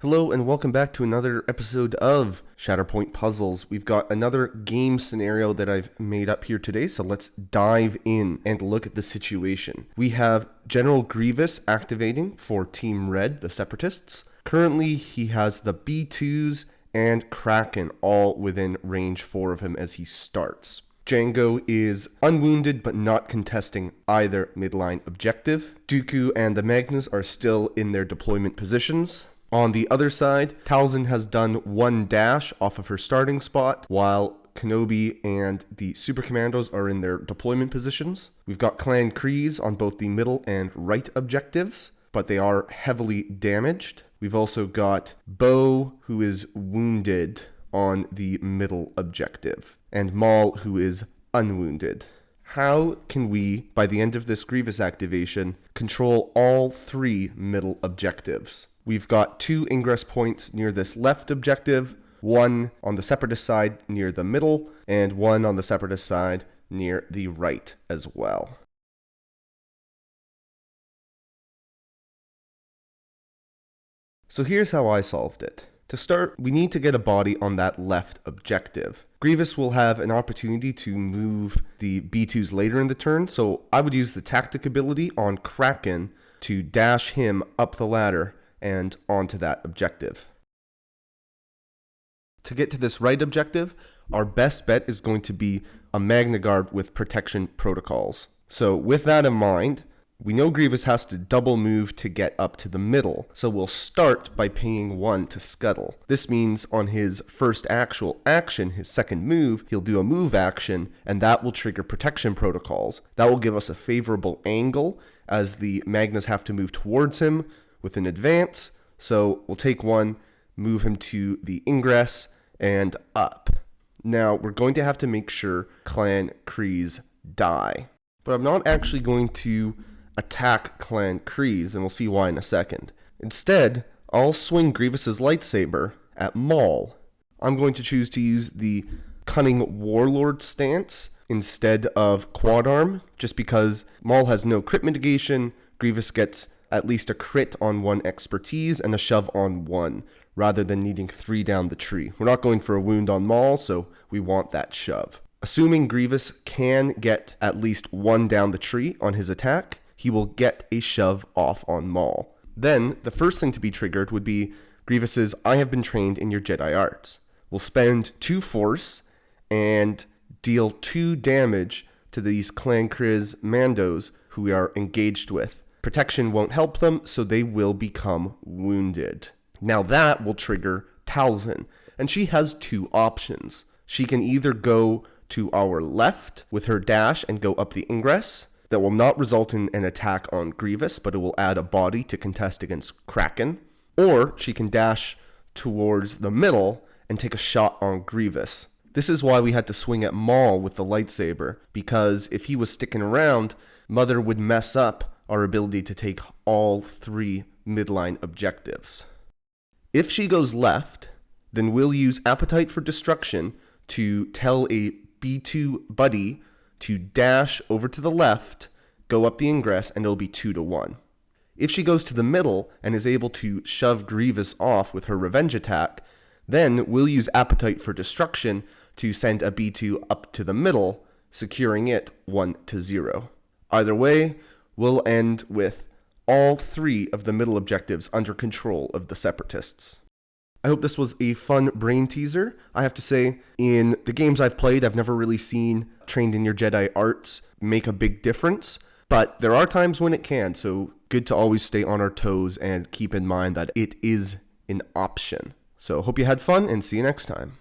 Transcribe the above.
Hello and welcome back to another episode of Shatterpoint Puzzles. We've got another game scenario that I've made up here today, so let's dive in and look at the situation. We have General Grievous activating for Team Red, the Separatists. Currently, he has the B2s and Kraken all within range 4 of him as he starts. Django is unwounded but not contesting either midline objective. Dooku and the Magnus are still in their deployment positions. On the other side, Talzin has done one dash off of her starting spot, while Kenobi and the Super Commandos are in their deployment positions. We've got Clan Kryze on both the middle and right objectives, but they are heavily damaged. We've also got Bo, who is wounded on the middle objective, and Maul, who is unwounded. How can we, by the end of this Grievous activation, control all 3 middle objectives? We've got 2 ingress points near this left objective, 1 on the Separatist side near the middle, and 1 on the Separatist side near the right as well. So here's how I solved it. To start, we need to get a body on that left objective. Grievous will have an opportunity to move the B2s later in the turn, so I would use the tactic ability on Kraken to dash him up the ladder and onto that objective. To get to this right objective, our best bet is going to be a Magna Guard with protection protocols. So with that in mind, we know Grievous has to double move to get up to the middle, so we'll start by paying 1 to scuttle. This means on his first actual action, his second move, he'll do a move action, and that will trigger protection protocols. That will give us a favorable angle as the Magnus have to move towards him with an advance, so we'll take 1, move him to the ingress, and up. Now, we're going to have to make sure Clan Kryze die. But I'm not actually going to attack Clan Kryze, and we'll see why in a second. Instead, I'll swing Grievous's lightsaber at Maul. I'm going to choose to use the Cunning Warlord stance instead of Quad Arm, just because Maul has no crit mitigation, Grievous gets at least a crit on 1 expertise and a shove on 1, rather than needing 3 down the tree. We're not going for a wound on Maul, so we want that shove. Assuming Grievous can get at least 1 down the tree on his attack, he will get a shove off on Maul. Then, the first thing to be triggered would be Grievous's I have been trained in your Jedi arts. We'll spend 2 force and deal 2 damage to these Clan Kryze Mandos who we are engaged with. Protection won't help them, so they will become wounded. Now that will trigger Talzin, and she has 2 options. She can either go to our left with her dash and go up the ingress. That will not result in an attack on Grievous, but it will add a body to contest against Kraken. Or she can dash towards the middle and take a shot on Grievous. This is why we had to swing at Maul with the lightsaber, because if he was sticking around, Mother would mess up our ability to take all 3 midline objectives. If she goes left, then we'll use Appetite for Destruction to tell a B2 buddy to dash over to the left, go up the ingress, and it'll be 2-1. If she goes to the middle and is able to shove Grievous off with her revenge attack, then we'll use Appetite for Destruction to send a B2 up to the middle, securing it 1-0. Either way, we'll end with all 3 of the middle objectives under control of the Separatists. I hope this was a fun brain teaser. I have to say, in the games I've played, I've never really seen trained in your Jedi arts make a big difference, but there are times when it can, so good to always stay on our toes and keep in mind that it is an option. So hope you had fun, and see you next time.